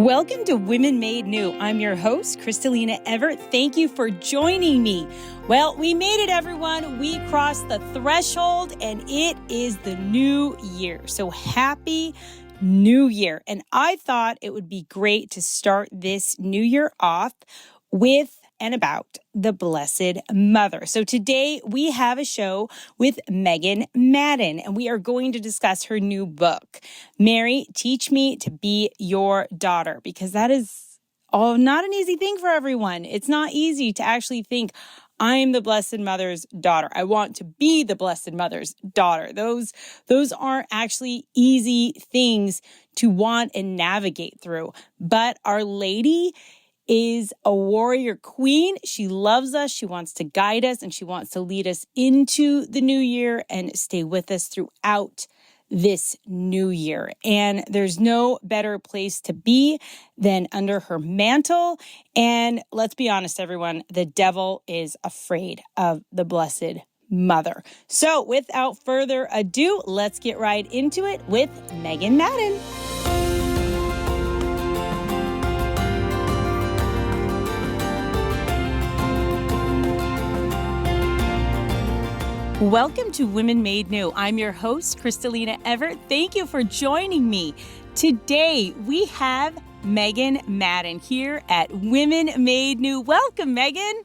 Welcome to Women Made New. I'm your host, Crystalina Evert. Thank you for joining me. Well, we made it, everyone. We crossed the threshold, and it is the new year. So happy New Year. And I thought it would be great to start this new year off with and about the Blessed Mother. So today we have a show with Megan Madden, and we are going to discuss her new book, Mary, Teach Me to Be Your Daughter, because that is not an easy thing for everyone. It's not easy to actually think, I'm the Blessed Mother's daughter. I want to be the Blessed Mother's daughter. Those aren't actually easy things to want and navigate through. But Our Lady is a warrior queen. She loves us. She wants to guide us, and she wants to lead us into the new year and stay with us throughout this new year. And there's no better place to be than under her mantle. And let's be honest, everyone, the devil is afraid of the Blessed Mother. So without further ado, let's get right into it with Megan Madden. Welcome to Women Made New. I'm your host, Crystalina Evert. Thank you for joining me. Today, we have Megan Madden here at Women Made New. Welcome, Megan.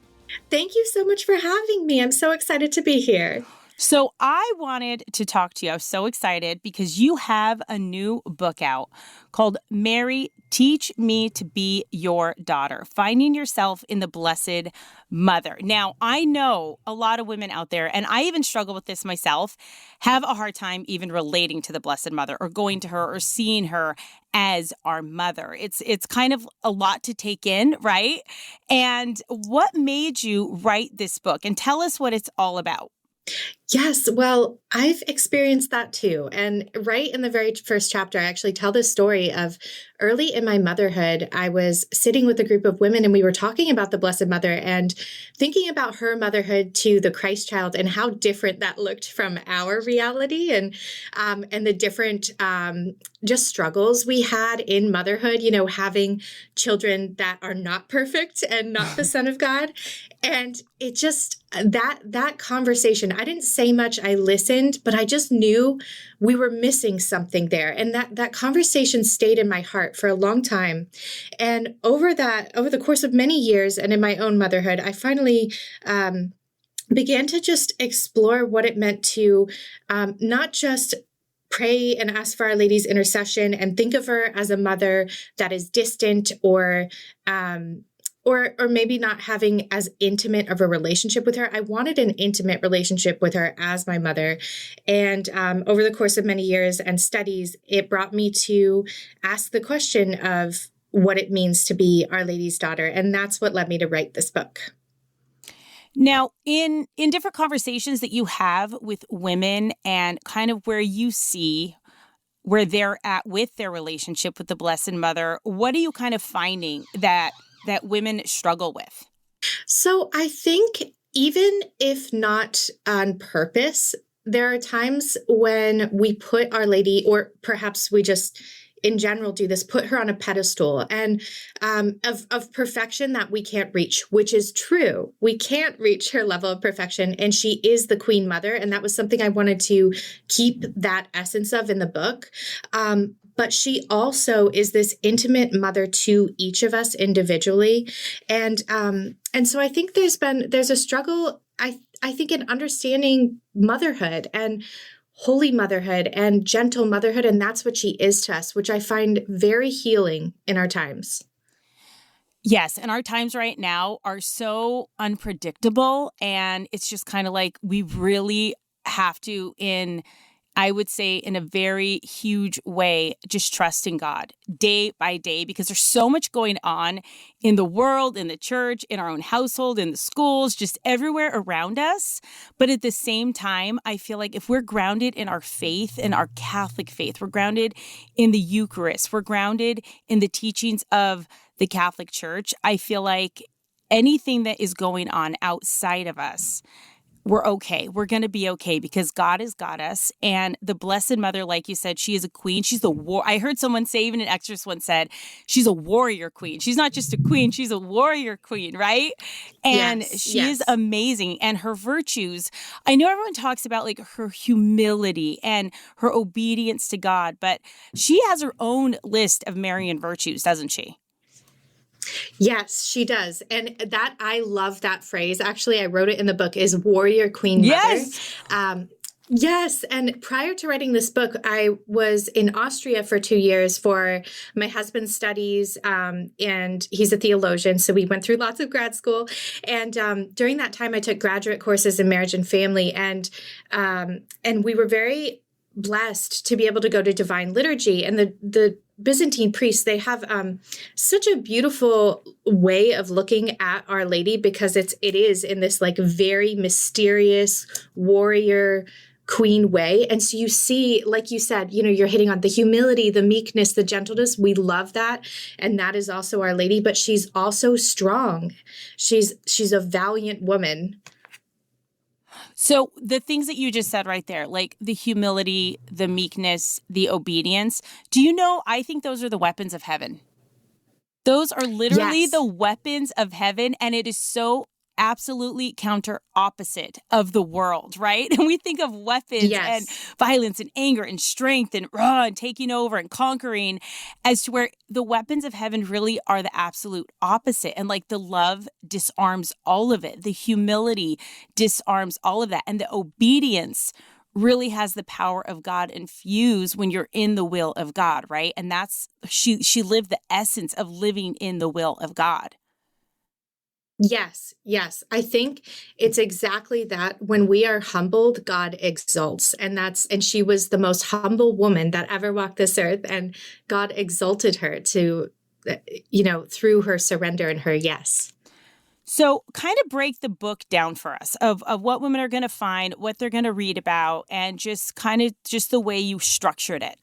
Thank you so much for having me. I'm so excited to be here. So I wanted to talk to you. I was so excited because you have a new book out called Mary, Teach Me to Be Your Daughter, Finding Yourself in the Blessed Mother. Now, I know a lot of women out there, and I even struggle with this myself, have a hard time even relating to the Blessed Mother or going to her or seeing her as our mother. It's kind of a lot to take in, right? And what made you write this book? And tell us what it's all about. Yes, well, I've experienced that too. And right in the very first chapter, I actually tell this story of early in my motherhood. I was sitting with a group of women and we were talking about the Blessed Mother and thinking about her motherhood to the Christ child and how different that looked from our reality and the different just struggles we had in motherhood, you know, having children that are not perfect and not the Son of God. And it just, that conversation, I didn't say much, I listened, but I just knew we were missing something there. And that conversation stayed in my heart for a long time. And over the course of many years and in my own motherhood, I finally began to just explore what it meant to not just pray and ask for Our Lady's intercession and think of her as a mother that is distant or maybe not having as intimate of a relationship with her. I wanted an intimate relationship with her as my mother. And over the course of many years and studies, it brought me to ask the question of what it means to be Our Lady's daughter. And that's what led me to write this book. Now, in different conversations that you have with women and kind of where you see where they're at with their relationship with the Blessed Mother, what are you kind of finding that women struggle with? So I think even if not on purpose, there are times when we put Our Lady, or perhaps we just in general do this, put her on a pedestal and of perfection that we can't reach, which is true. We can't reach her level of perfection. And she is the Queen Mother. And that was something I wanted to keep that essence of in the book. But she also is this intimate mother to each of us individually. And so I think there's a struggle, I think, in understanding motherhood and holy motherhood and gentle motherhood. And that's what she is to us, which I find very healing in our times. Yes. And our times right now are so unpredictable. And it's just kind of like we really have to, I would say in a very huge way, just trusting God day by day, because there's so much going on in the world, in the church, in our own household, in the schools, just everywhere around us. But at the same time, I feel like if we're grounded in our faith, in our Catholic faith, we're grounded in the Eucharist, we're grounded in the teachings of the Catholic Church, I feel like anything that is going on outside of us, we're okay. We're going to be okay because God has got us. And the Blessed Mother, like you said, she is a queen. She's a war. I heard someone say, even an exorcist once said, she's a warrior queen. She's not just a queen, she's a warrior queen, right? And Yes, she is yes. amazing. And her virtues, I know everyone talks about like her humility and her obedience to God, but she has her own list of Marian virtues, doesn't she? Yes, she does. And that I love that phrase. Actually, I wrote it in the book is warrior queen mother. Yes. Yes. And prior to writing this book, I was in Austria for 2 years for my husband's studies. And he's a theologian. So we went through lots of grad school. And during that time, I took graduate courses in marriage and family. And we were very blessed to be able to go to divine liturgy. And the Byzantine priests, they have such a beautiful way of looking at Our Lady because it is in this like very mysterious warrior queen way. And so you see, like you said, you're hitting on the humility, the meekness, the gentleness. We love that. And that is also Our Lady, but she's also strong. She's a valiant woman. So the things that you just said right there, like the humility, the meekness, the obedience, do you know, I think those are the weapons of heaven. Those are literally Yes. the weapons of heaven. And it is so absolutely counter opposite of the world, right? And we think of weapons and violence and anger and strength and taking over and conquering as to where the weapons of heaven really are the absolute opposite. And like the love disarms all of it. The humility disarms all of that. And the obedience really has the power of God infused when you're in the will of God, right? And that's, she lived the essence of living in the will of God. Yes, yes. I think it's exactly that. When we are humbled, God exalts. And she was the most humble woman that ever walked this earth. And God exalted her to, through her surrender and her yes. So kind of break the book down for us of what women are going to find, what they're going to read about, and just the way you structured it.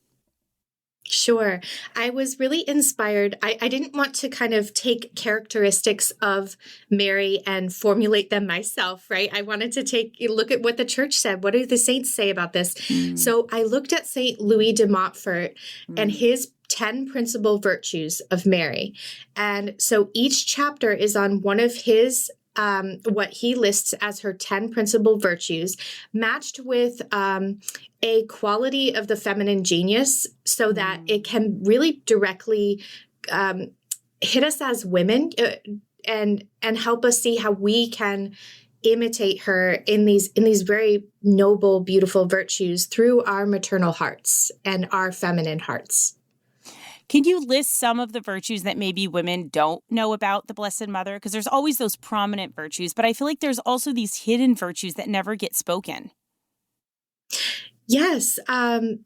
Sure. I was really inspired. I didn't want to kind of take characteristics of Mary and formulate them myself, right? I wanted to take a look at what the church said. What do the saints say about this? So I looked at St. Louis de Montfort and his 10 principal virtues of Mary. And so each chapter is on one of his what he lists as her 10 principal virtues, matched with a quality of the feminine genius so that it can really directly hit us as women and help us see how we can imitate her in these very noble, beautiful virtues through our maternal hearts and our feminine hearts. Can you list some of the virtues that maybe women don't know about the Blessed Mother? Because there's always those prominent virtues, but I feel like there's also these hidden virtues that never get spoken. Yes. I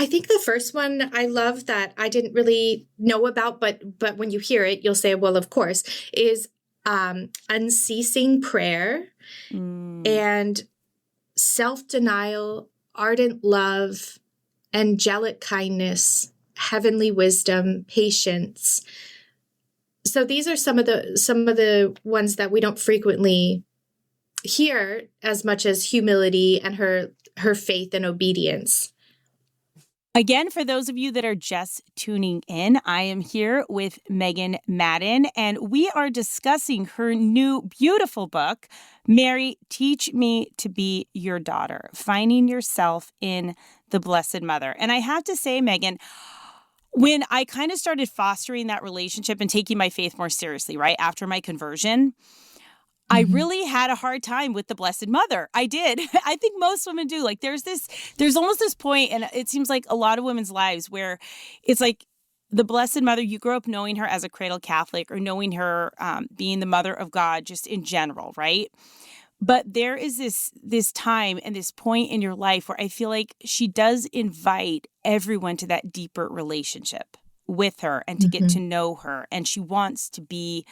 think the first one I love that I didn't really know about, but when you hear it, you'll say, well, of course, is unceasing prayer and self-denial, ardent love, angelic kindness, heavenly wisdom, patience. So these are some of the ones that we don't frequently hear as much as humility and her faith and obedience. Again, for those of you that are just tuning in, I am here with Megan Madden, and we are discussing her new beautiful book, Mary, Teach Me to Be Your Daughter, Finding Yourself in the Blessed Mother. And I have to say, Megan, when I kind of started fostering that relationship and taking my faith more seriously, right, after my conversion, I really had a hard time with the Blessed Mother. I did. I think most women do. Like there's almost this point, and it seems like a lot of women's lives where it's like the Blessed Mother, you grow up knowing her as a cradle Catholic or knowing her being the mother of God just in general, right? But there is this time and this point in your life where I feel like she does invite everyone to that deeper relationship with her and to get to know her. And she wants to be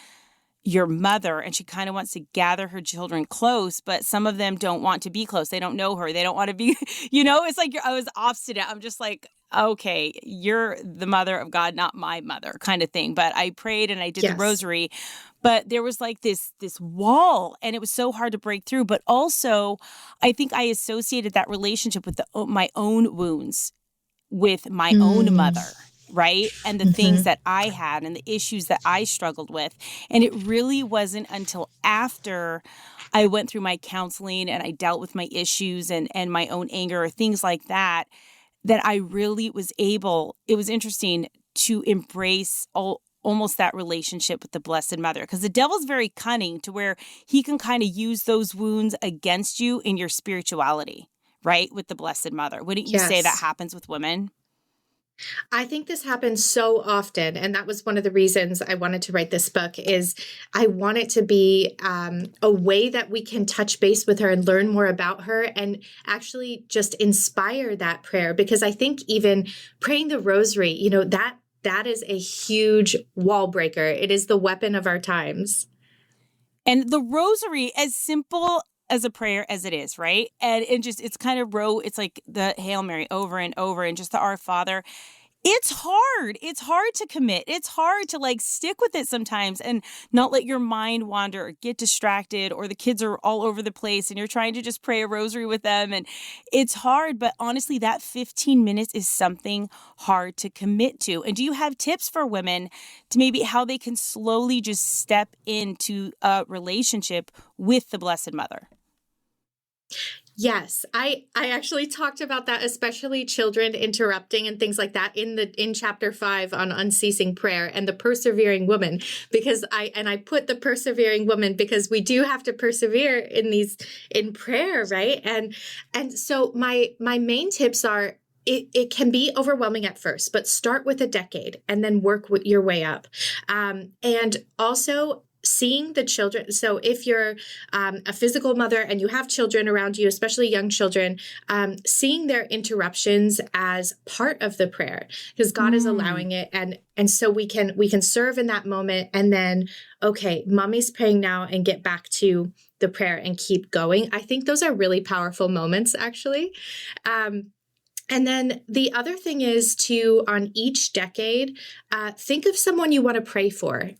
your mother, and she kind of wants to gather her children close, but some of them don't want to be close. They don't know her. They don't want to be, it's like I was obstinate. I'm just like, okay, you're the mother of God, not my mother kind of thing. But I prayed and I did the Yes. rosary, but there was like this wall, and it was so hard to break through. But also I think I associated that relationship with my own wounds with my own mother, right? And the things that I had and the issues that I struggled with. And it really wasn't until after I went through my counseling and I dealt with my issues and my own anger or things like that, that I really was able, it was interesting to embrace almost that relationship with the Blessed Mother, because the devil's very cunning to where he can kind of use those wounds against you in your spirituality, right? With the Blessed Mother. Wouldn't you say that Yes. happens with women? I think this happens so often, and that was one of the reasons I wanted to write this book. Is I want it to be a way that we can touch base with her and learn more about her, and actually just inspire that prayer. Because I think even praying the Rosary, that is a huge wall breaker. It is the weapon of our times. And the Rosary, as simple as a prayer as it is, right? And it's kind of it's like the Hail Mary over and over, and just the Our Father. It's hard. It's hard to commit. It's hard to like stick with it sometimes and not let your mind wander or get distracted, or the kids are all over the place and you're trying to just pray a rosary with them. And it's hard, but honestly, that 15 minutes is something hard to commit to. And do you have tips for women to maybe how they can slowly just step into a relationship with the Blessed Mother? Yes, I actually talked about that, especially children interrupting and things like that in chapter 5 on unceasing prayer and the persevering woman, because I put the persevering woman because we do have to persevere in prayer, right? And so my main tips are, it can be overwhelming at first, but start with a decade and then work your way up. And also seeing the children. So if you're a physical mother and you have children around you, especially young children, seeing their interruptions as part of the prayer, because God is allowing it. And so we can serve in that moment, and then, okay, mommy's praying now, and get back to the prayer and keep going. I think those are really powerful moments, actually. And then the other thing is to, on each decade, think of someone you want to pray for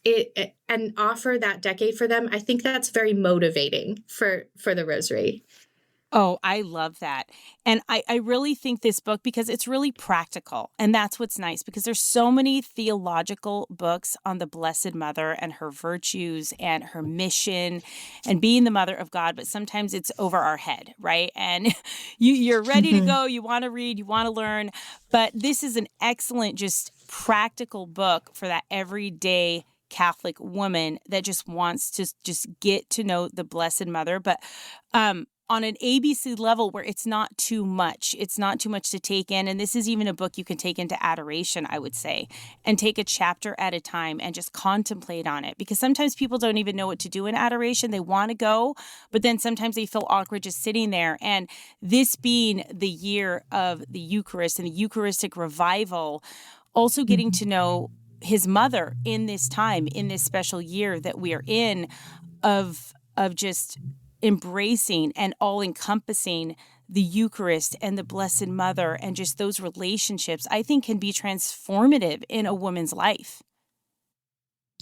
and offer that decade for them. I think that's very motivating for the Rosary. Oh, I love that. And I really think this book, because it's really practical. And that's what's nice, because there's so many theological books on the Blessed Mother and her virtues and her mission and being the mother of God. But sometimes it's over our head, right? And you're ready to go. You want to read, you want to learn. But this is an excellent, just practical book for that everyday Catholic woman that just wants to just get to know the Blessed Mother. But on an ABC level where it's not too much. It's not too much to take in. And this is even a book you can take into adoration, I would say, and take a chapter at a time and just contemplate on it. Because sometimes people don't even know what to do in adoration. They want to go, but then sometimes they feel awkward just sitting there. And this being the year of the Eucharist and the Eucharistic revival, also getting to know his mother in this time, in this special year that we are in, of just embracing and all-encompassing the Eucharist and the Blessed Mother, and just those relationships, I think can be transformative in a woman's life.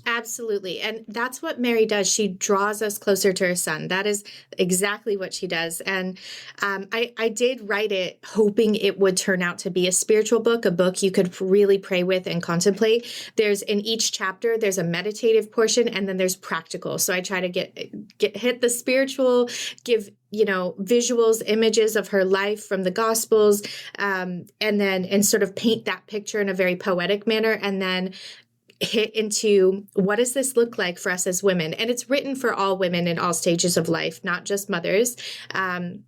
Absolutely. And that's what Mary does. She draws us closer to her son. That is exactly what she does. And I did write it hoping it would turn out to be a spiritual book, a book you could really pray with and contemplate. There's in each chapter, there's a meditative portion, and then there's practical. So I try to hit the spiritual, give visuals, images of her life from the Gospels, and sort of paint that picture in a very poetic manner, and then hit into what does this look like for us as women. And it's written for all women in all stages of life, not just mothers. And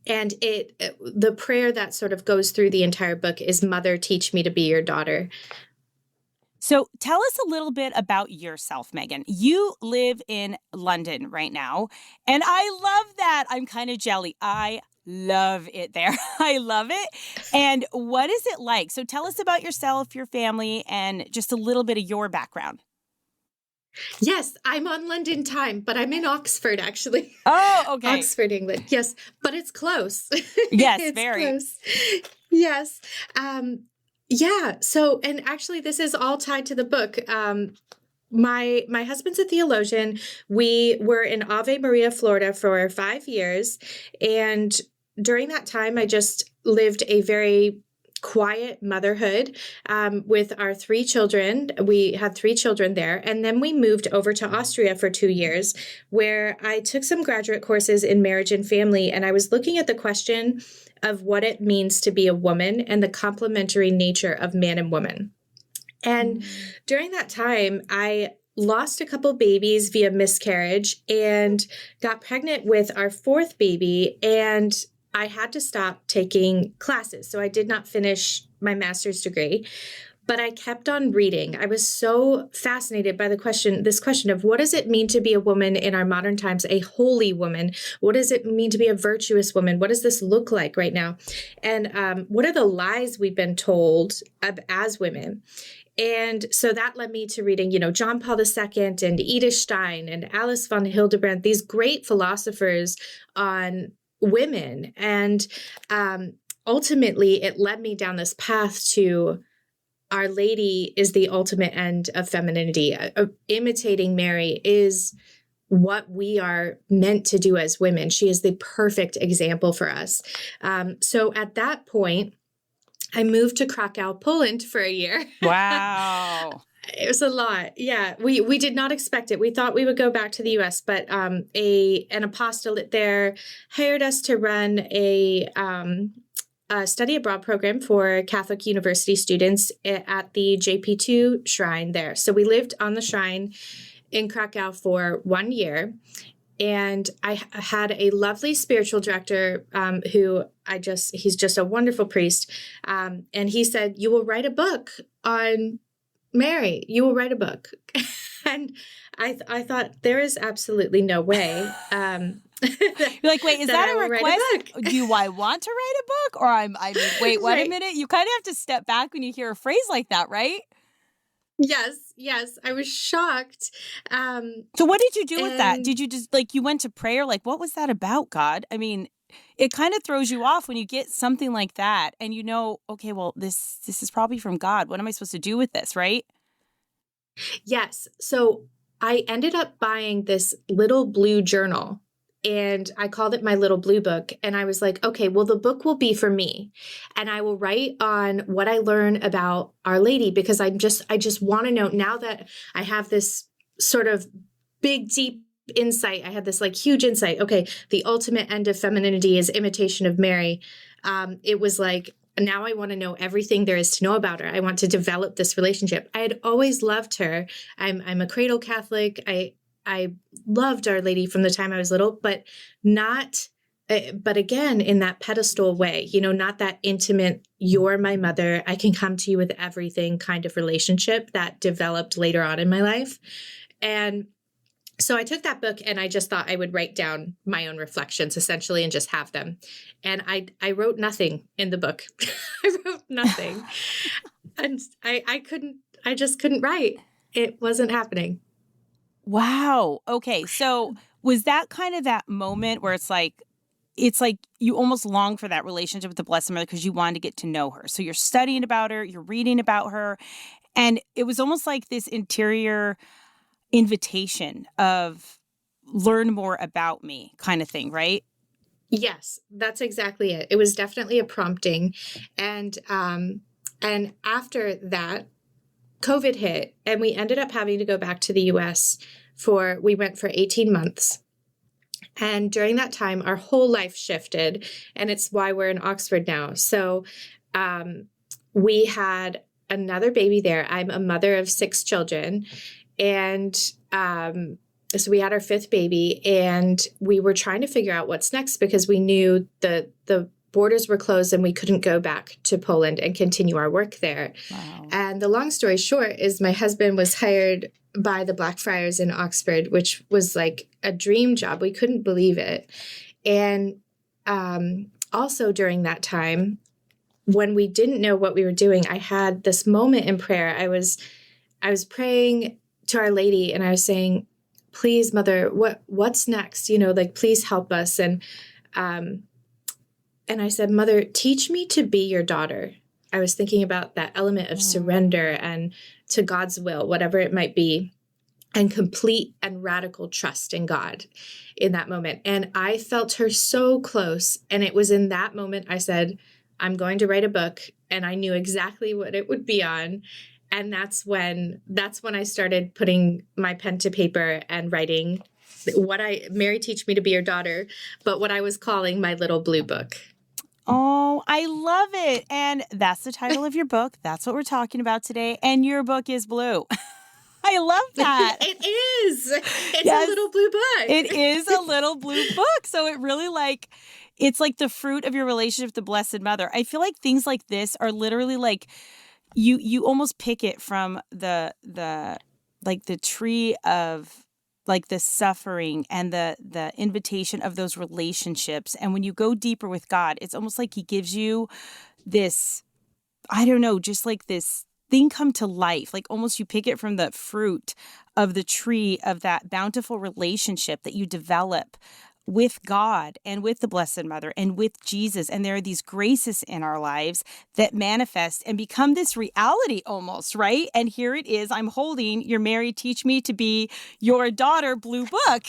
the prayer that sort of goes through the entire book is, Mother, teach me to be your daughter. So tell us a little bit about yourself, Megan. You live in London right now, and I love that. I'm kind of jelly. I love it there. I love it. And what is it like? So tell us about yourself, your family, and just a little bit of your background. Yes, I'm on London time, but I'm in Oxford, actually. Oh, okay. Oxford, England. Yes, but it's close. Yes, It's very. close. Yes. Yeah. So, and actually, this is all tied to the book. My husband's a theologian. We were in Ave Maria, Florida for 5 years. And during that time, I just lived a very quiet motherhood with our 3 children. We had 3 children there. And then we moved over to Austria for 2 years, where I took some graduate courses in marriage and family. And I was looking at the question of what it means to be a woman and the complementary nature of man and woman. And during that time, I lost a couple babies via miscarriage and got pregnant with our 4th baby. And I had to stop taking classes. So I did not finish my master's degree, but I kept on reading. I was so fascinated by this question of what does it mean to be a woman in our modern times, a holy woman? What does it mean to be a virtuous woman? What does this look like right now? And what are the lies we've been told as women? And so that led me to reading, John Paul II and Edith Stein and Alice von Hildebrand, these great philosophers on women. And ultimately, it led me down this path to Our Lady is the ultimate end of femininity. Imitating Mary is what we are meant to do as women. She is the perfect example for us. So at that point, I moved to Krakow, Poland for a year. Wow. It was a lot. Yeah. We did not expect it. We thought we would go back to the US, but an apostolate there hired us to run a study abroad program for Catholic university students at the JP2 shrine there. So we lived on the shrine in Krakow for 1 year. And I had a lovely spiritual director he's just a wonderful priest. And he said, "You will write a book on Mary. You will write a book." And I thought, there is absolutely no way. You're like, wait, is that a request? Do I want to write a book? Or I mean, wait, wait Right. a minute. You kind of have to step back when you hear a phrase like that, right? Yes. I was shocked. So what did you do with that? Did you just you went to prayer? What was that about, God? I mean, it kind of throws you off when you get something like that and okay, well, this is probably from God. What am I supposed to do with this, right? Yes. So I ended up buying this little blue journal and I called it my little blue book. And I was like, okay, well, the book will be for me and I will write on what I learn about Our Lady, because I just want to know, now that I have this sort of big, deep insight. I had this huge insight. Okay. The ultimate end of femininity is imitation of Mary. It was now I want to know everything there is to know about her. I want to develop this relationship. I had always loved her. I'm a cradle Catholic. I loved Our Lady from the time I was little, but again, in that pedestal way, not that intimate, you're my mother, I can come to you with everything kind of relationship that developed later on in my life. And so I took that book and I just thought I would write down my own reflections essentially and just have them. And I wrote nothing in the book. I wrote nothing. And I just couldn't write. It wasn't happening. Wow. Okay. So was that kind of that moment where it's like you almost long for that relationship with the Blessed Mother because you wanted to get to know her. So you're studying about her, you're reading about her, and it was almost like this interior invitation of learn more about me kind of thing, right? Yes, that's exactly it. It was definitely a prompting. And after that, COVID hit and we ended up having to go back to the US we went for 18 months. And during that time, our whole life shifted, and it's why we're in Oxford now. So we had another baby there. I'm a mother of 6 children. And so we had our 5th baby, and we were trying to figure out what's next because we knew the borders were closed and we couldn't go back to Poland and continue our work there. Wow. And the long story short is my husband was hired by the Blackfriars in Oxford, which was like a dream job. We couldn't believe it. And also during that time, when we didn't know what we were doing, I had this moment in prayer. I was praying to Our Lady and I was saying, please, Mother, what's next? Like, please help us. And I said, Mother, teach me to be your daughter. I was thinking about that element of surrender and to God's will, whatever it might be, and complete and radical trust in God in that moment. And I felt her so close. And it was in that moment I said, I'm going to write a book. And I knew exactly what it would be on. And that's when I started putting my pen to paper and writing Mary, teach me to be your daughter, but what I was calling my little blue book. Oh, I love it. And that's the title of your book. That's what we're talking about today. And your book is blue. I love that. It is. It's a little blue book. It is a little blue book. So it really it's like the fruit of your relationship with the Blessed Mother. I feel like things like this are literally like you almost pick it from the tree of like the suffering and the invitation of those relationships. And when you go deeper with God, it's almost like he gives you this, I don't know, just like this thing come to life. Like almost you pick it from the fruit of the tree of that bountiful relationship that you develop with God and with the Blessed Mother and with Jesus. And there are these graces in our lives that manifest and become this reality almost, right? And here it is. I'm holding your Mary, Teach Me to Be Your Daughter blue book.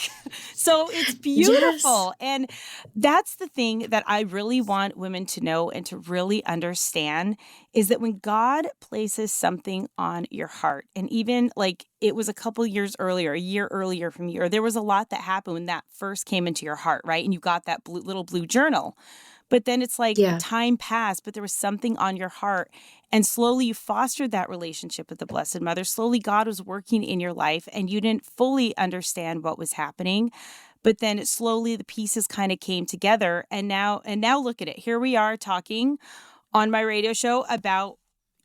So it's beautiful. Yes. And that's the thing that I really want women to know and to really understand is that when God places something on your heart, and even like it was a couple years earlier, a year earlier from you, or there was a lot that happened when that first came into your heart, right? And you got that little blue journal. But then it's like time passed, but there was something on your heart. And slowly you fostered that relationship with the Blessed Mother. Slowly God was working in your life and you didn't fully understand what was happening. But then slowly the pieces kind of came together. And now look at it. Here we are talking on my radio show about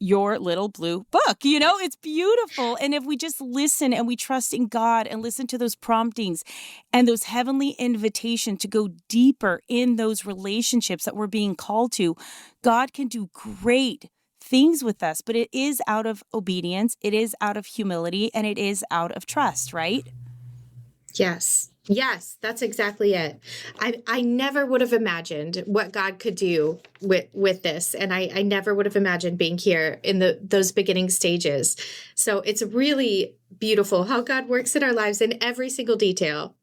your little blue book. It's beautiful. And if we just listen and we trust in God and listen to those promptings and those heavenly invitations to go deeper in those relationships that we're being called to, God can do great things with us. But it is out of obedience, it is out of humility, and it is out of trust, right? Yes, that's exactly it. I never would have imagined what God could do with this. And I never would have imagined being here in those beginning stages. So it's really beautiful how God works in our lives in every single detail.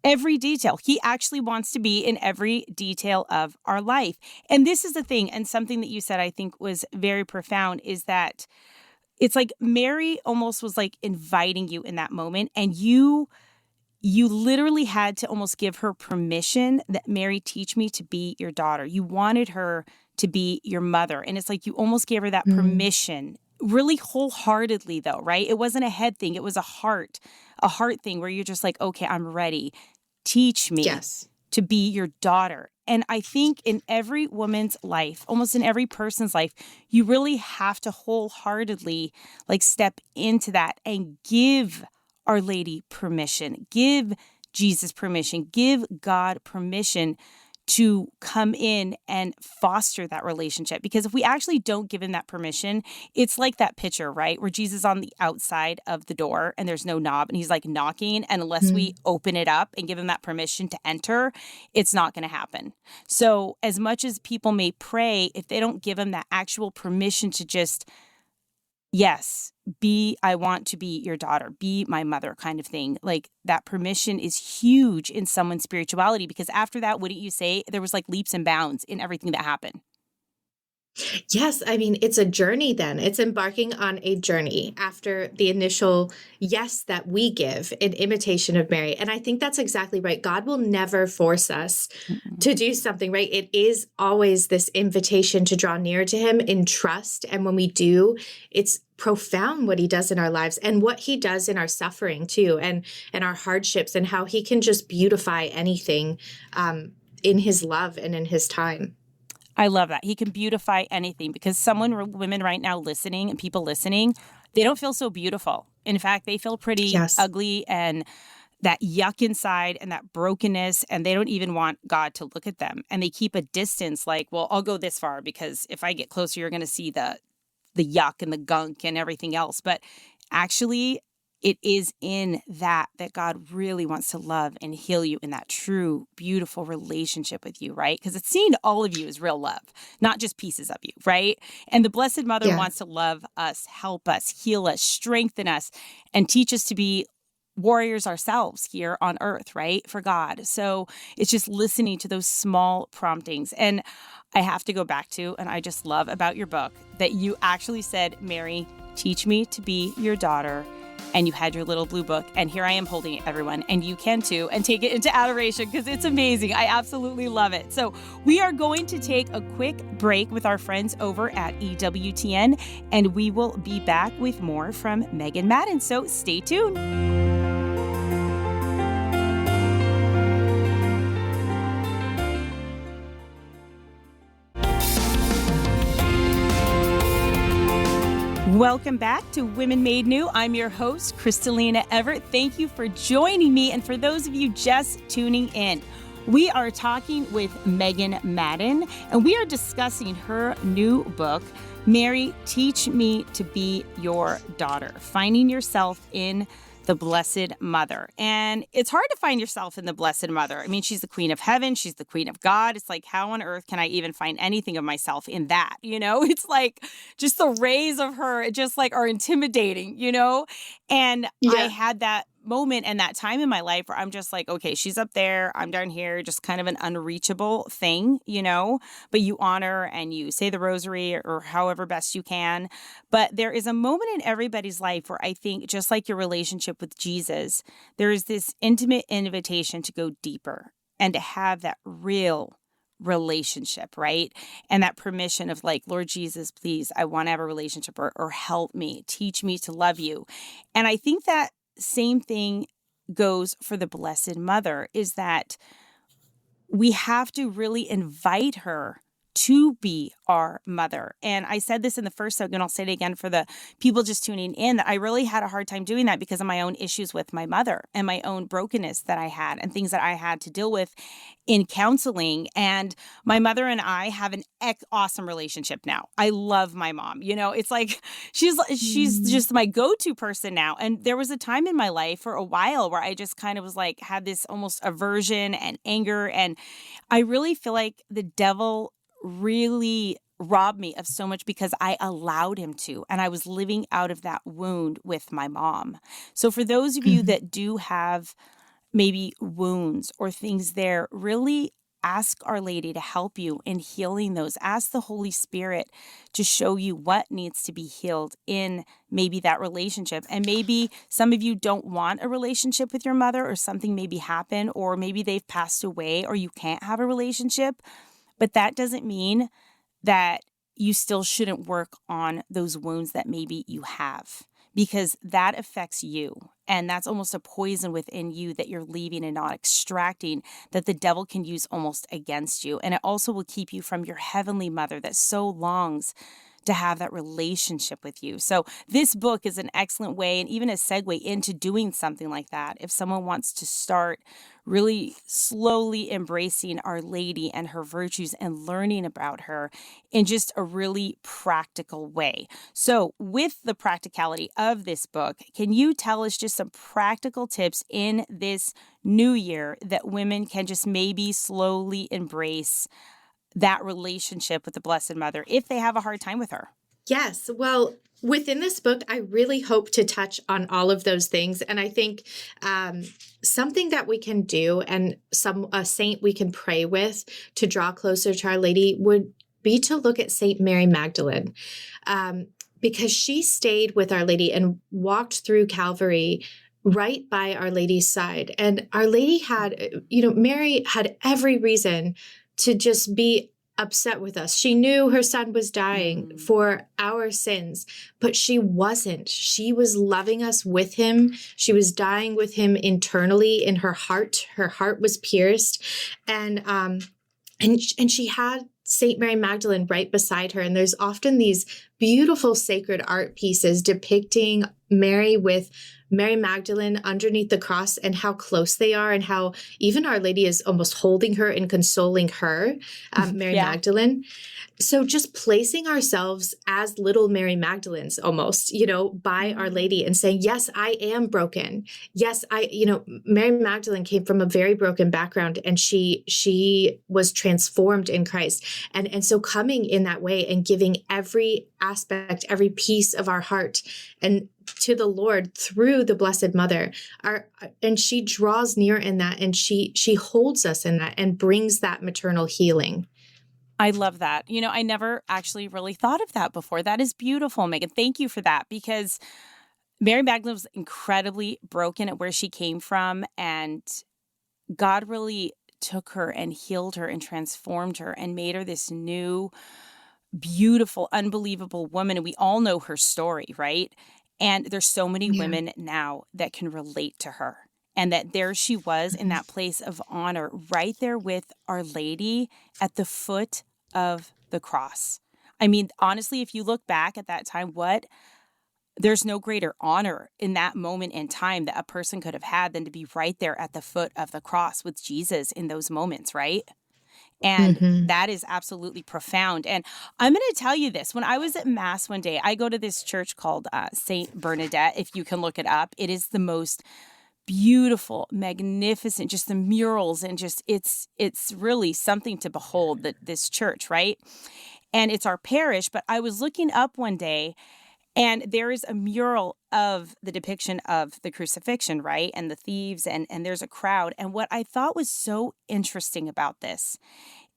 Every detail. He actually wants to be in every detail of our life. And this is the thing, and something that you said I think was very profound, is that it's like Mary almost was like inviting you in that moment, and you literally had to almost give her permission that, Mary, teach me to be your daughter. You wanted her to be your mother. And it's like you almost gave her that permission, really wholeheartedly though, right? It wasn't a head thing. It was a heart thing where you're just like, okay, I'm ready. Teach me to be your daughter. And I think in every woman's life, almost in every person's life, you really have to wholeheartedly like step into that and give Our Lady permission, give Jesus permission, give God permission to come in and foster that relationship. Because if we actually don't give him that permission, it's like that picture, right? Where Jesus is on the outside of the door and there's no knob and he's like knocking. And unless we open it up and give him that permission to enter, it's not going to happen. So as much as people may pray, if they don't give him that actual permission to just, yes, I want to be your daughter, be my mother kind of thing. Like that permission is huge in someone's spirituality, because after that, wouldn't you say there was like leaps and bounds in everything that happened? Yes. I mean, it's a journey then. It's embarking on a journey after the initial yes that we give in imitation of Mary. And I think that's exactly right. God will never force us to do something, right? It is always this invitation to draw near to him in trust. And when we do, it's profound what he does in our lives and what he does in our suffering too, and our hardships, and how he can just beautify anything in his love and in his time. I love that. He can beautify anything, because women right now listening and people listening, they don't feel so beautiful. In fact, they feel pretty ugly and that yuck inside and that brokenness, and they don't even want God to look at them. And they keep a distance like, well, I'll go this far because if I get closer, you're going to see the yuck and the gunk and everything else. But actually, it is in that God really wants to love and heal you in that true, beautiful relationship with you, right? Because it's seeing all of you as real love, not just pieces of you, right? And the Blessed Mother Yeah. wants to love us, help us, heal us, strengthen us, and teach us to be warriors ourselves here on earth, right? For God. So it's just listening to those small promptings. And I have to go back to, and I just love about your book, that you actually said, Mary, teach me to be your daughter. And you had your little blue book, and here I am holding it, everyone, and you can too, and take it into adoration because it's amazing. I absolutely love it. So we are going to take a quick break with our friends over at EWTN, and we will be back with more from Megan Madden. So stay tuned. Welcome back to Women Made New. I'm your host, Crystalina Evert. Thank you for joining me. And for those of you just tuning in, we are talking with Megan Madden, and we are discussing her new book, Mary, Teach Me to Be Your Daughter, Finding Yourself in the Blessed Mother. And it's hard to find yourself in the Blessed Mother. I mean, she's the Queen of Heaven. She's the Queen of God. It's like, how on earth can I even find anything of myself in that? You know, it's like just the rays of her just like are intimidating, you know? And I had that moment and that time in my life where I'm just like, okay, she's up there, I'm down here, just kind of an unreachable thing, you know, but you honor and you say the rosary or however best you can. But there is a moment in everybody's life where I think, just like your relationship with Jesus, there is this intimate invitation to go deeper and to have that real relationship, right? And that permission of like, Lord Jesus, please, I want to have a relationship, or help me, teach me to love you. And I think that same thing goes for the Blessed Mother, is that we have to really invite her to be our mother. And I said this in the first segment, I'll say it again for the people just tuning in, that I really had a hard time doing that because of my own issues with my mother and my own brokenness that I had and things that I had to deal with in counseling. And my mother and I have an awesome relationship now. I love my mom. You know, it's like she's just my go-to person now. And there was a time in my life for a while where I just kind of was like, had this almost aversion and anger. And I really feel like the devil really robbed me of so much because I allowed him to. And I was living out of that wound with my mom. So for those of you that do have maybe wounds or things there, really ask Our Lady to help you in healing those. Ask the Holy Spirit to show you what needs to be healed in maybe that relationship. And maybe some of you don't want a relationship with your mother, or something maybe happened, or maybe they've passed away, or you can't have a relationship. But that doesn't mean that you still shouldn't work on those wounds that maybe you have, because that affects you. And that's almost a poison within you that you're leaving and not extracting, that the devil can use almost against you. And it also will keep you from your heavenly mother that so longs to have that relationship with you. So this book is an excellent way, and even a segue into doing something like that. If someone wants to start really slowly embracing Our Lady and her virtues and learning about her in just a really practical way. So with the practicality of this book, can you tell us just some practical tips in this new year that women can just maybe slowly embrace that relationship with the Blessed Mother if they have a hard time with her? Yes. Well, within this book, I really hope to touch on all of those things. And I think something that we can do, and a saint we can pray with to draw closer to Our Lady, would be to look at Saint Mary Magdalene, because she stayed with Our Lady and walked through Calvary right by Our Lady's side. And Our Lady had, Mary had every reason to just be upset with us. She knew her son was dying for our sins, but she wasn't. She was loving us with him. She was dying with him internally in her heart. Her heart was pierced. And she had Saint Mary Magdalene right beside her. And there's often these beautiful sacred art pieces depicting Mary with Mary Magdalene underneath the cross and how close they are and how even Our Lady is almost holding her and consoling her, Mary Yeah. Magdalene. So just placing ourselves as little Mary Magdalenes almost, by Our Lady and saying, yes, I am broken. Yes, Mary Magdalene came from a very broken background and she was transformed in Christ. And so coming in that way and giving every aspect, every piece of our heart and to the Lord through the Blessed Mother, and she draws near in that, and she holds us in that and brings that maternal healing. I love that. I never actually really thought of that before. That is beautiful, Megan. Thank you for that, because Mary Magdalene was incredibly broken at where she came from, and God really took her and healed her and transformed her and made her this new, beautiful, unbelievable woman. And we all know her story, right? And there's so many Yeah. women now that can relate to her. And that there she was in that place of honor, right there with Our Lady at the foot of the cross. I mean, honestly, if you look back at that time, there's no greater honor in that moment in time that a person could have had than to be right there at the foot of the cross with Jesus in those moments, right? And Mm-hmm. that is absolutely profound. And I'm going to tell you this. When I was at Mass one day, I go to this church called St. Bernadette. If you can look it up, it is the most beautiful, magnificent, just the murals, and just it's really something to behold, that this church, right? And it's our parish. But I was looking up one day, and there is a mural of the depiction of the crucifixion, right? And the thieves, and there's a crowd. And what I thought was so interesting about this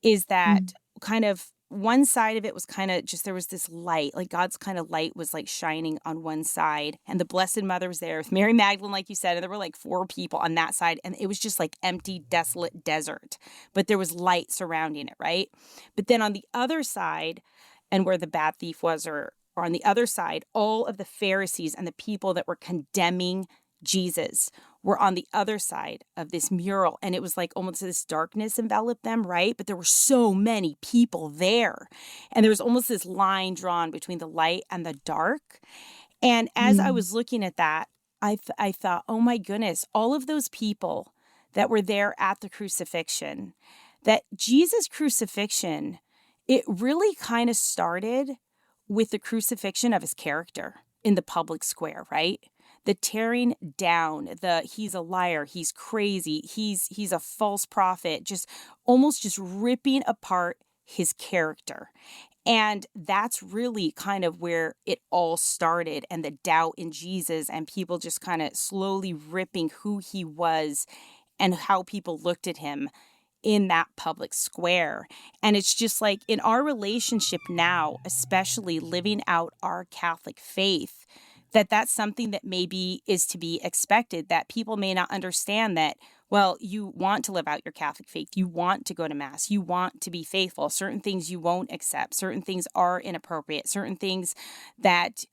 is that kind of one side of it was kind of just, there was this light, like God's kind of light was like shining on one side, and the Blessed Mother was there with Mary Magdalene, like you said, and there were like 4 people on that side, and it was just like empty, desolate desert, but there was light surrounding it, right? But then on the other side, and where the bad thief was, or on the other side, all of the Pharisees and the people that were condemning Jesus were on the other side of this mural. And it was like almost this darkness enveloped them, right? But there were so many people there. And there was almost this line drawn between the light and the dark. And as I was looking at that, I thought, oh my goodness, all of those people that were there at the crucifixion, that Jesus' crucifixion, it really kind of started with the crucifixion of his character in the public square, right? The tearing down, he's a liar, he's crazy, he's a false prophet, just almost just ripping apart his character. And that's really kind of where it all started, and the doubt in Jesus, and people just kind of slowly ripping who he was and how people looked at him in that public square. And it's just like in our relationship now, especially living out our Catholic faith, that's something that maybe is to be expected, that people may not understand that, well, you want to live out your Catholic faith. You want to go to Mass. You want to be faithful. Certain things you won't accept. Certain things are inappropriate. Certain things that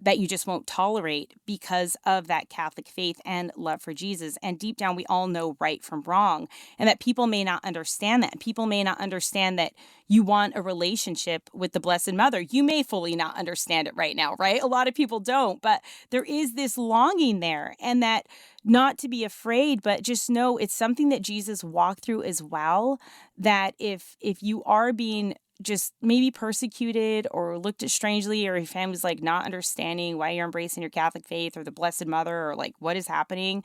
that you just won't tolerate because of that Catholic faith and love for Jesus. And deep down, we all know right from wrong, and that people may not understand that. People may not understand that you want a relationship with the Blessed Mother. You may fully not understand it right now, right? A lot of people don't, but there is this longing there, and that not to be afraid, but just know it's something that Jesus walked through as well, that if you are being just maybe persecuted or looked at strangely, or your family's like not understanding why you're embracing your Catholic faith or the Blessed Mother, or like what is happening,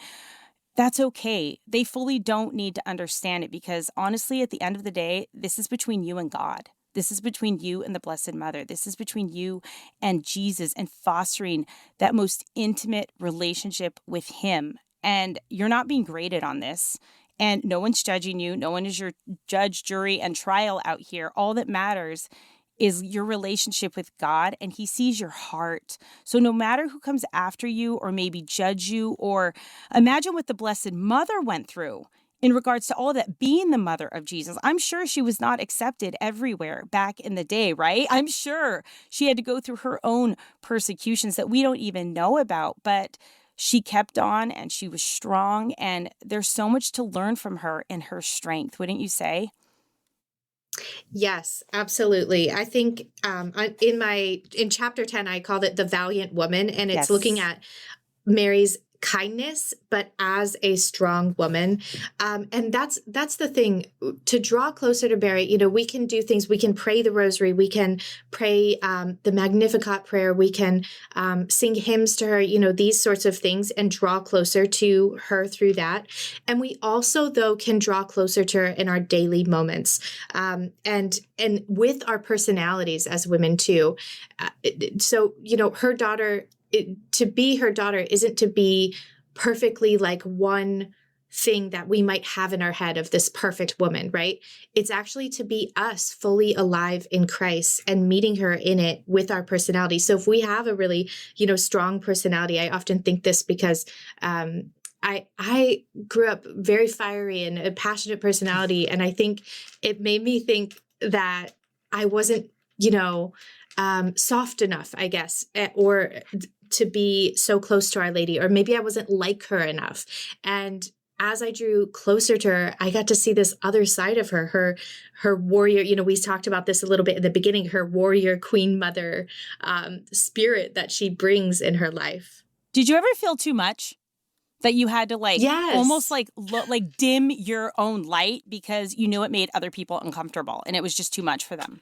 that's okay. They fully don't need to understand it, because honestly, at the end of the day, this is between you and God. This is between you and the Blessed Mother. This is between you and Jesus, and fostering that most intimate relationship with him. And you're not being graded on this. And no one's judging you. No one is your judge, jury, and trial out here. All that matters is your relationship with God, and he sees your heart. So no matter who comes after you or maybe judge you, or imagine what the Blessed Mother went through in regards to all of that, being the mother of Jesus. I'm sure she was not accepted everywhere back in the day, right? I'm sure she had to go through her own persecutions that we don't even know about, but she kept on, and she was strong, and there's so much to learn from her and her strength, wouldn't you say? Yes, absolutely. I think in chapter 10, I called it the valiant woman, and it's looking Yes. at Mary's kindness, but as a strong woman. And that's the thing, to draw closer to Mary. We can do things. We can pray the rosary. We can pray the Magnificat prayer. We can sing hymns to her, these sorts of things, and draw closer to her through that. And we also, though, can draw closer to her in our daily moments, and with our personalities as women too. So, her daughter, to be her daughter isn't to be perfectly like one thing that we might have in our head of this perfect woman, right? It's actually to be us fully alive in Christ and meeting her in it with our personality. So if we have a really, strong personality, I often think this because I grew up very fiery and a passionate personality, and I think it made me think that I wasn't, soft enough, I guess, or to be so close to Our Lady, or maybe I wasn't like her enough. And as I drew closer to her, I got to see this other side of her warrior. We talked about this a little bit in the beginning, her warrior queen mother spirit that she brings in her life. Did you ever feel too much? That you had to almost Yes. dim your own light because you knew it made other people uncomfortable and it was just too much for them.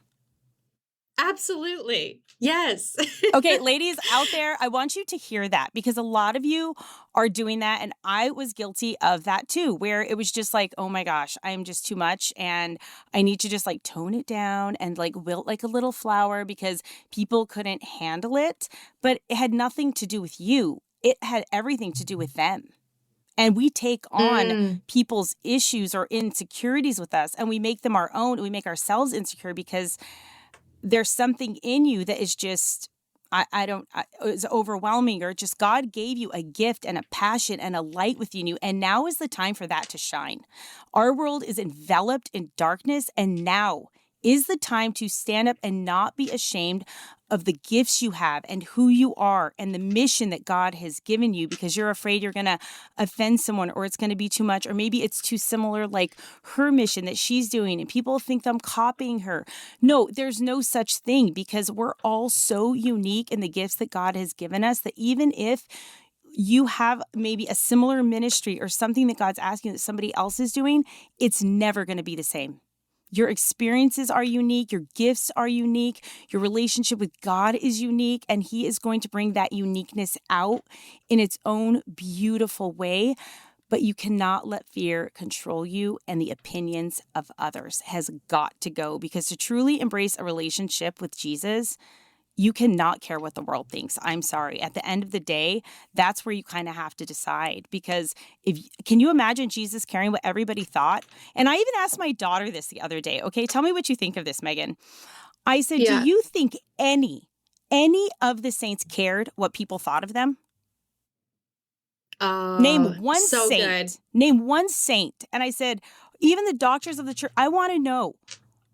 Absolutely. Yes. Okay, ladies out there, I want you to hear that because a lot of you are doing that. And I was guilty of that too, where it was just like, oh my gosh, I'm just too much. And I need to just tone it down and wilt like a little flower because people couldn't handle it. But it had nothing to do with you. It had everything to do with them. And we take on people's issues or insecurities with us and we make them our own. And we make ourselves insecure because there's something in you that is just, it's overwhelming, or just God gave you a gift and a passion and a light within you. And now is the time for that to shine. Our world is enveloped in darkness, and now is the time to stand up and not be ashamed of the gifts you have and who you are and the mission that God has given you because you're afraid you're going to offend someone or it's going to be too much or maybe it's too similar like her mission that she's doing and people think I'm copying her. No, there's no such thing because we're all so unique in the gifts that God has given us that even if you have maybe a similar ministry or something that God's asking that somebody else is doing, it's never going to be the same. Your experiences are unique. Your gifts are unique. Your relationship with God is unique, and He is going to bring that uniqueness out in its own beautiful way. But you cannot let fear control you, and the opinions of others has got to go because to truly embrace a relationship with Jesus, you cannot care what the world thinks. I'm sorry. At the end of the day, that's where you kind of have to decide because can you imagine Jesus caring what everybody thought? And I even asked my daughter this the other day. Okay, tell me what you think of this, Megan. I said, do you think any of the saints cared what people thought of them? Name one so saint. good. Name one saint. And I said, even the doctors of the church, I want to know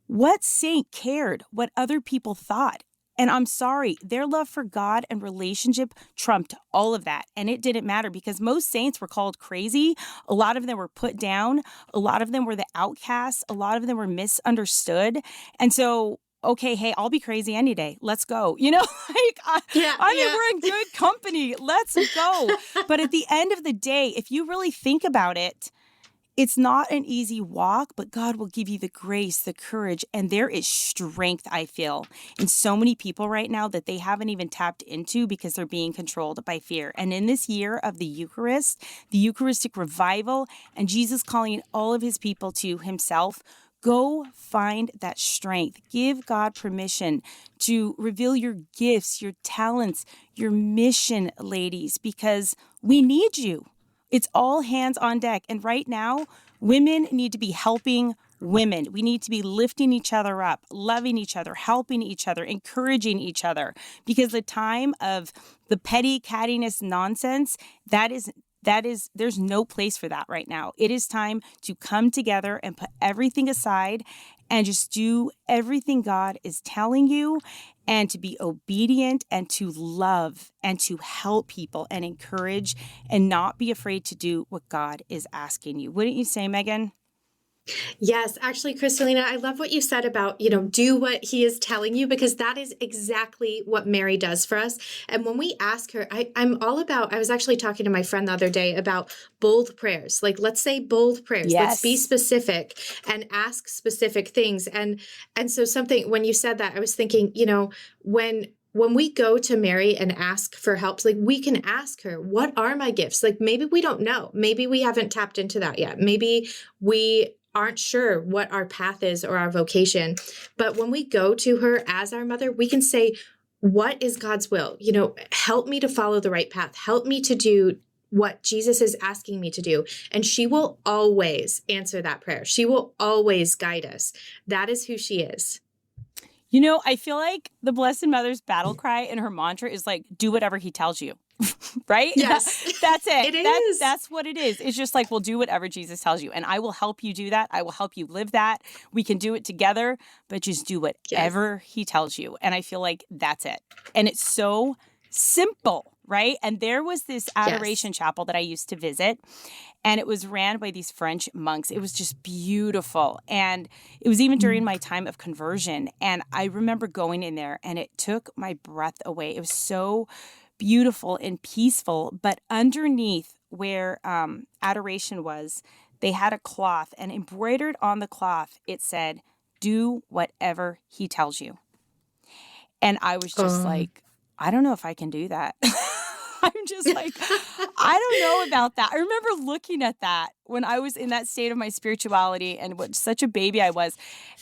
what saint cared what other people thought. And I'm sorry, their love for God and relationship trumped all of that. And it didn't matter because most saints were called crazy. A lot of them were put down. A lot of them were the outcasts. A lot of them were misunderstood. And so, okay, hey, I'll be crazy any day. Let's go. We're in good company. Let's go. But at the end of the day, if you really think about it, it's not an easy walk, but God will give you the grace, the courage, and there is strength, I feel, in so many people right now that they haven't even tapped into because they're being controlled by fear. And in this year of the Eucharist, the Eucharistic revival, and Jesus calling all of His people to Himself, go find that strength. Give God permission to reveal your gifts, your talents, your mission, ladies, because we need you. It's all hands on deck. And right now, women need to be helping women. We need to be lifting each other up, loving each other, helping each other, encouraging each other. Because the time of the petty cattiness nonsense, there's no place for that right now. It is time to come together and put everything aside and just do everything God is telling you and to be obedient and to love and to help people and encourage and not be afraid to do what God is asking you. Wouldn't you say, Megan? Yes, actually, Crystalina, I love what you said about, do what he is telling you, because that is exactly what Mary does for us. And when we ask her, I'm all about, I was actually talking to my friend the other day about bold prayers. Like, let's say bold prayers. Let's be Yes. specific and ask specific things. And so something, when you said that, I was thinking, when we go to Mary and ask for help, like we can ask her, what are my gifts? Like maybe we don't know. Maybe we haven't tapped into that yet. Maybe we aren't sure what our path is or our vocation. But when we go to her as our mother, we can say, what is God's will? Help me to follow the right path. Help me to do what Jesus is asking me to do. And she will always answer that prayer. She will always guide us. That is who she is. I feel like the Blessed Mother's battle cry and her mantra is like, do whatever he tells you. Right? Yes. That's it. It is. That's what it is. It's just like, well, do whatever Jesus tells you. And I will help you do that. I will help you live that. We can do it together, but just do whatever he tells you. And I feel like that's it. And it's so simple, right? And there was this adoration chapel that I used to visit, and it was ran by these French monks. It was just beautiful. And it was even during my time of conversion. And I remember going in there, and it took my breath away. It was so beautiful and peaceful. But underneath where adoration was, they had a cloth, and embroidered on the cloth, it said, do whatever he tells you. And I was just like, I don't know if I can do that. I'm just like, I don't know about that. I remember looking at that when I was in that state of my spirituality and what such a baby I was,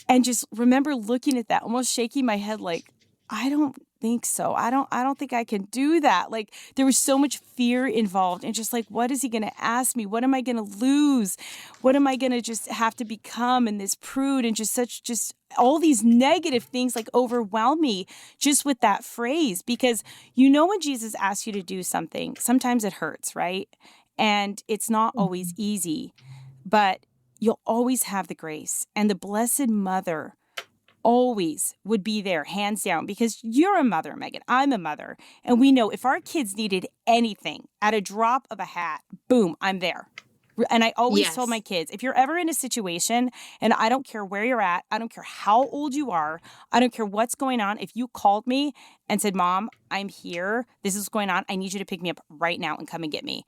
and just remember looking at that, almost shaking my head like, I don't think so. I don't think I can do that. Like there was so much fear involved, and just like, what is he going to ask me? What am I going to lose? What am I going to just have to become? And this prude, and just all these negative things like overwhelm me just with that phrase, because when Jesus asks you to do something, sometimes it hurts, right? And it's not always easy, but you'll always have the grace. And the Blessed Mother always would be there, hands down, because you're a mother, Megan. I'm a mother. And we know if our kids needed anything at a drop of a hat, boom, I'm there. And I always told my kids, if you're ever in a situation, and I don't care where you're at, I don't care how old you are, I don't care what's going on, if you called me and said, Mom, I'm here, this is what's going on, I need you to pick me up right now and come and get me.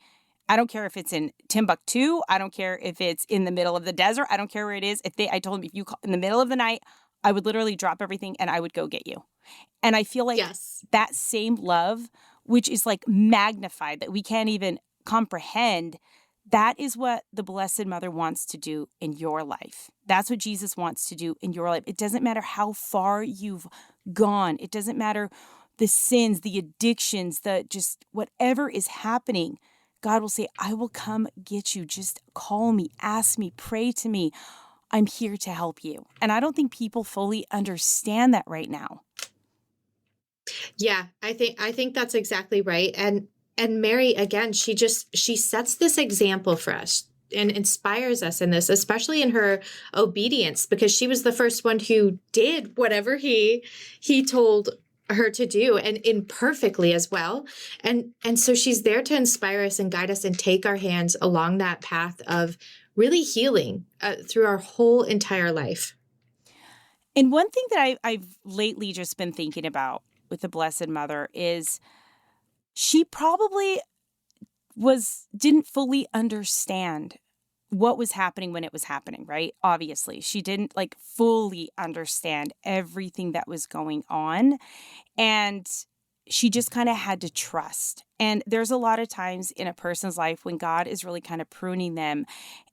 I don't care if it's in Timbuktu. I don't care if it's in the middle of the desert. I don't care where it is. I told them, if you call in the middle of the night, I would literally drop everything and I would go get you. And I feel like that same love, which is like magnified, that we can't even comprehend, that is what the Blessed Mother wants to do in your life. That's what Jesus wants to do in your life. It doesn't matter how far you've gone. It doesn't matter the sins, the addictions, just whatever is happening. God will say, I will come get you. Just call me, ask me, pray to me. I'm here to help you. And I don't think people fully understand that right now. Yeah, I think that's exactly right. And Mary, again, she sets this example for us and inspires us in this, especially in her obedience, because she was the first one who did whatever he told her to do, and imperfectly as well. And so she's there to inspire us and guide us and take our hands along that path of really healing through our whole entire life. And one thing that I've lately just been thinking about with the Blessed Mother is she probably didn't fully understand what was happening when it was happening, right? Obviously, she didn't fully understand everything that was going on. And she just kind of had to trust. And there's a lot of times in a person's life when God is really kind of pruning them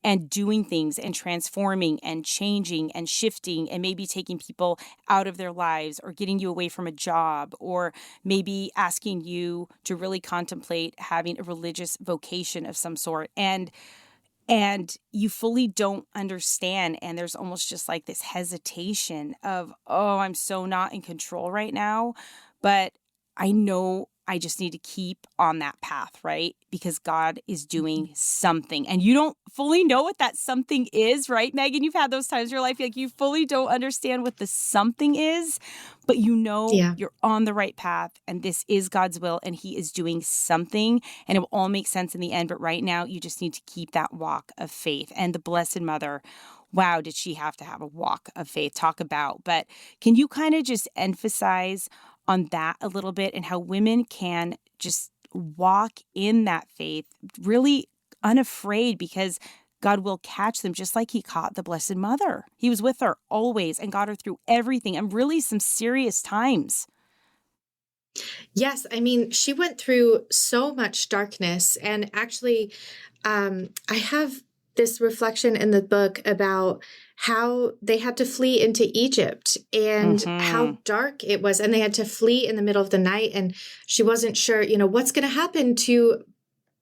and doing things and transforming and changing and shifting and maybe taking people out of their lives or getting you away from a job or maybe asking you to really contemplate having a religious vocation of some sort. And you fully don't understand. And there's almost just like this hesitation of, oh, I'm so not in control right now. But I know I just need to keep on that path, right? Because God is doing something. And you don't fully know what that something is, right, Megan? You've had those times in your life, you fully don't understand what the something is, but you're on the right path and this is God's will and he is doing something and it will all make sense in the end. But right now, you just need to keep that walk of faith. And the Blessed Mother wow, did she have to have a walk of faith, talk about. But can you kind of just emphasize on that a little bit and how women can just walk in that faith really unafraid because God will catch them just like he caught the Blessed Mother. He was with her always and got her through everything and really some serious times. Yes, I mean, she went through so much darkness. And actually, I have this reflection in the book about how they had to flee into Egypt and how dark it was. And they had to flee in the middle of the night. And she wasn't sure, what's going to happen to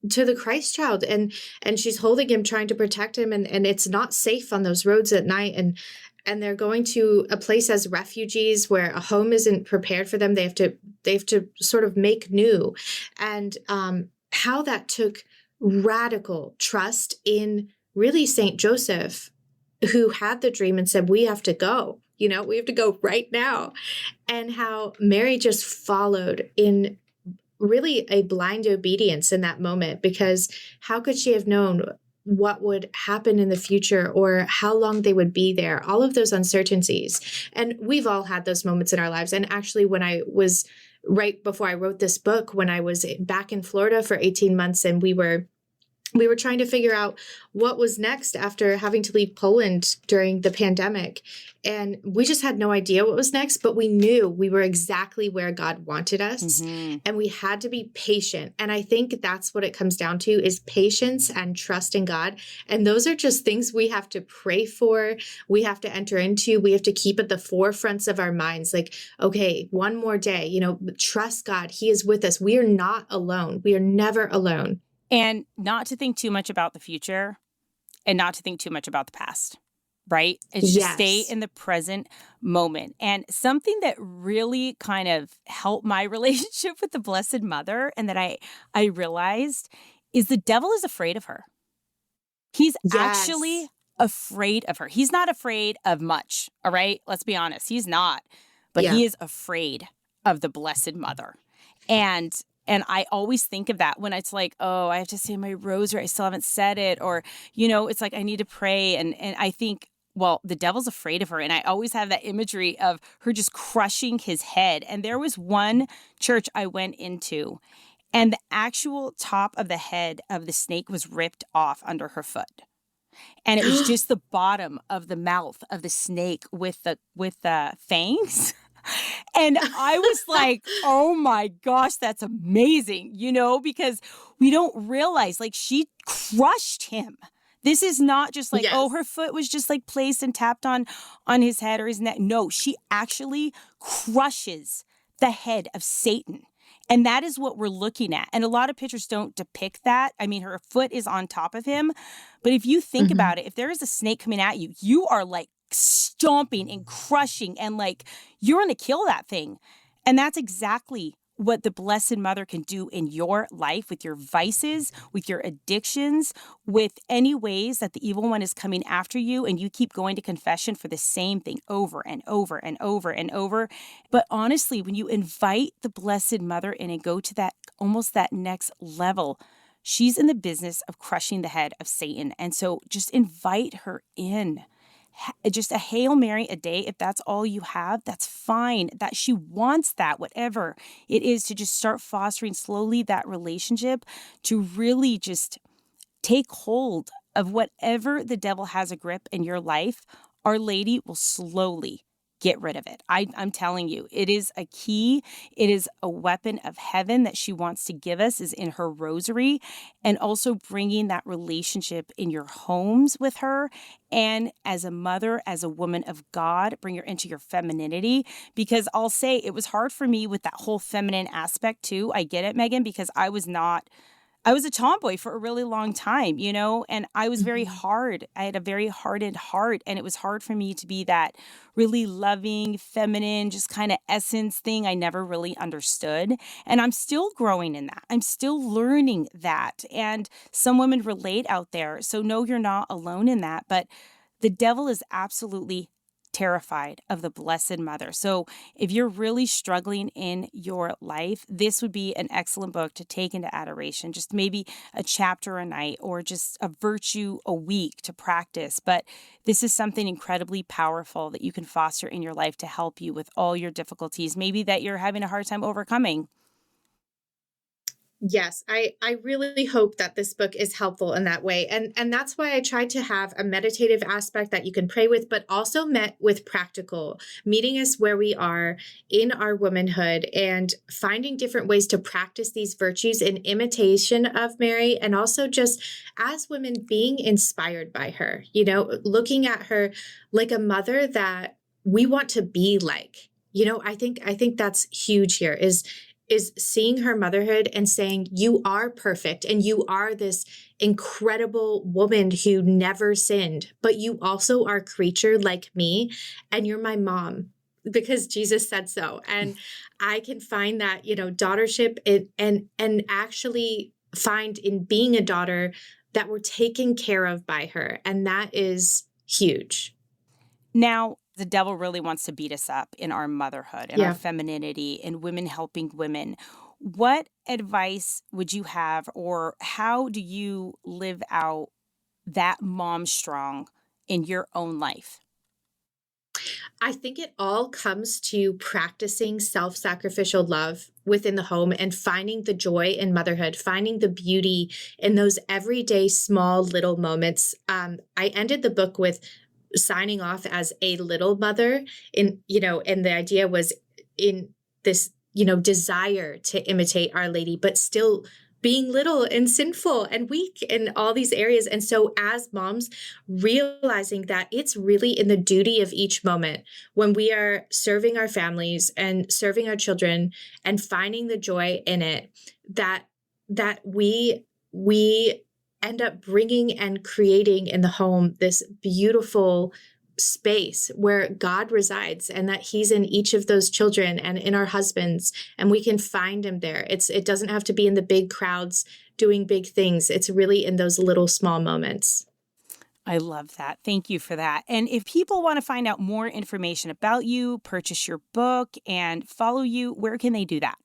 the Christ child. And she's holding him, trying to protect him. And it's not safe on those roads at night. And they're going to a place as refugees where a home isn't prepared for them. They have to sort of make new. And how that took radical trust in really Saint Joseph, who had the dream and said, we have to go, we have to go right now. And how Mary just followed in really a blind obedience in that moment, because how could she have known what would happen in the future or how long they would be there, all of those uncertainties. And we've all had those moments in our lives. And actually, when I was right before I wrote this book, when I was back in Florida for 18 months and we were trying to figure out what was next after having to leave Poland during the pandemic. And we just had no idea what was next, but we knew we were exactly where God wanted us. And we had to be patient. And I think that's what it comes down to, is patience and trust in God. And those are just things we have to pray for. We have to enter into. We have to keep at the forefronts of our minds. Like, okay, one more day, trust God. He is with us. We are not alone. We are never alone. And not to think too much about the future and not to think too much about the past, right? It's just stay in the present moment. And something that really kind of helped my relationship with the Blessed Mother and that I realized is the devil is afraid of her. He's actually afraid of her. He's not afraid of much, all right? Let's be honest. He's not. But he is afraid of the Blessed Mother. And I always think of that when it's like, oh, I have to say my rosary, I still haven't said it. Or, it's like I need to pray. And I think, well, the devil's afraid of her. And I always have that imagery of her just crushing his head. And there was one church I went into, and the actual top of the head of the snake was ripped off under her foot. And it was just the bottom of the mouth of the snake with the fangs. And I was like, oh my gosh, that's amazing, because we don't realize, like, she crushed him. This is not just like, oh, her foot was just like placed and tapped on his head or his neck. No, she actually crushes the head of Satan. And that is what we're looking at. And a lot of pictures don't depict that. I mean, her foot is on top of him. But if you think about it, if there is a snake coming at you, you are like stomping and crushing and like you're going to kill that thing. And that's exactly what the Blessed Mother can do in your life with your vices, with your addictions, with any ways that the evil one is coming after you and you keep going to confession for the same thing over and over and over and over. But honestly, when you invite the Blessed Mother in and go to that almost that next level, she's in the business of crushing the head of Satan. And so just invite her in. Just a Hail Mary a day, if that's all you have, that's fine. That she wants that, whatever it is, to just start fostering slowly that relationship, to really just take hold of whatever the devil has a grip in your life. Our Lady will slowly get rid of it. I'm telling you, it is a key. It is a weapon of heaven that she wants to give us, is in her rosary, and also bringing that relationship in your homes with her. And as a mother, as a woman of God, bring her into your femininity. Because I'll say it was hard for me with that whole feminine aspect too. I get it, Megan, because I was a tomboy for a really long time, and I was very hard. I had a very hardened heart, and it was hard for me to be that really loving, feminine, just kind of essence thing I never really understood. And I'm still growing in that. I'm still learning that. And some women relate out there. So no, you're not alone in that. But the devil is absolutely terrified of the Blessed Mother. So if you're really struggling in your life, this would be an excellent book to take into adoration, just maybe a chapter a night or just a virtue a week to practice. But this is something incredibly powerful that you can foster in your life to help you with all your difficulties, maybe that you're having a hard time overcoming. Yes, I really hope that this book is helpful in that way. And that's why I tried to have a meditative aspect that you can pray with, but also met with practical, meeting us where we are in our womanhood and finding different ways to practice these virtues in imitation of Mary, and also just as women being inspired by her, looking at her like a mother that we want to be like. I think that's huge here is seeing her motherhood and saying, you are perfect and you are this incredible woman who never sinned, but you also are a creature like me and you're my mom because Jesus said so. And I can find that, daughtership and actually find in being a daughter that we're taken care of by her. And that is huge. Now, the devil really wants to beat us up in our motherhood and our femininity and women helping women. What advice would you have, or how do you live out that mom strong in your own life? I think it all comes to practicing self-sacrificial love within the home and finding the joy in motherhood, finding the beauty in those everyday small little moments. I ended the book with signing off as a little mother and the idea was in this, desire to imitate Our Lady, but still being little and sinful and weak in all these areas. And so as moms, realizing that it's really in the duty of each moment when we are serving our families and serving our children and finding the joy in it, that we end up bringing and creating in the home this beautiful space where God resides and that he's in each of those children and in our husbands, and we can find him there. It doesn't have to be in the big crowds doing big things. It's really in those little small moments. I love that. Thank you for that. And if people want to find out more information about you, purchase your book, and follow you, where can they do that?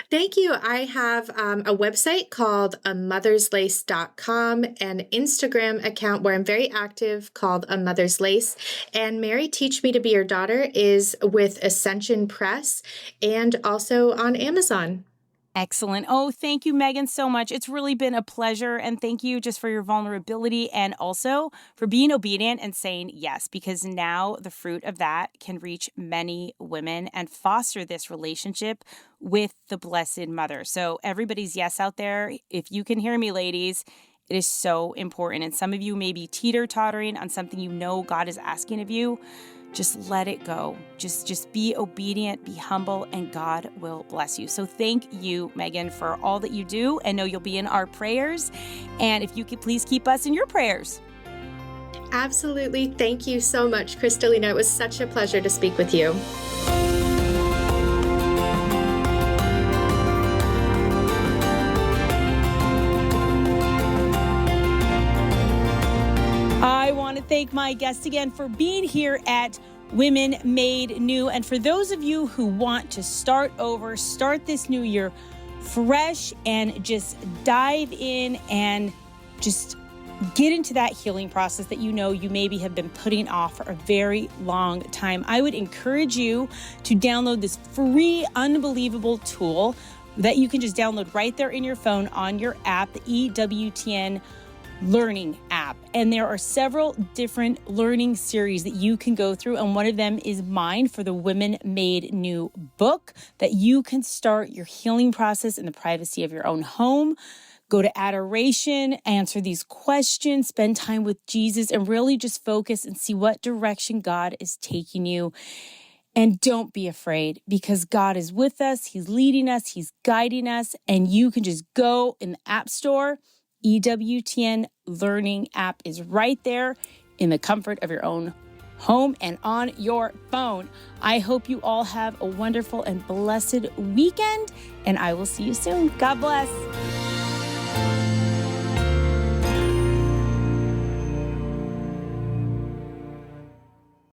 Thank you. I have a website called amotherslace.com, an Instagram account where I'm very active called A Mother's Lace. And Mary Teach Me to Be Your Daughter is with Ascension Press and also on Amazon. Excellent. Oh, thank you, Megan, so much. It's really been a pleasure. And thank you just for your vulnerability and also for being obedient and saying yes, because now the fruit of that can reach many women and foster this relationship with the Blessed Mother. So everybody's yes out there. If you can hear me, ladies, it is so important. And some of you may be teeter-tottering on something God is asking of you. Just let it go. Just be obedient, be humble, and God will bless you. So thank you, Megan, for all that you do. And know you'll be in our prayers. And if you could please keep us in your prayers. Absolutely. Thank you so much, Crystalina. It was such a pleasure to speak with you. I want to thank my guest again for being here at Women Made New. And for those of you who want to start over, start this new year fresh and just dive in and just get into that healing process that you maybe have been putting off for a very long time, I would encourage you to download this free, unbelievable tool that you can just download right there in your phone on your app, the EWTN Learning app. And there are several different learning series that you can go through. And one of them is mine for the Women Made New book, that you can start your healing process in the privacy of your own home. Go to adoration, answer these questions, spend time with Jesus, and really just focus and see what direction God is taking you. And don't be afraid, because God is with us. He's leading us. He's guiding us. And you can just go in the App Store. EWTN Learning app is right there in the comfort of your own home and on your phone. I hope you all have a wonderful and blessed weekend, and I will see you soon. God bless.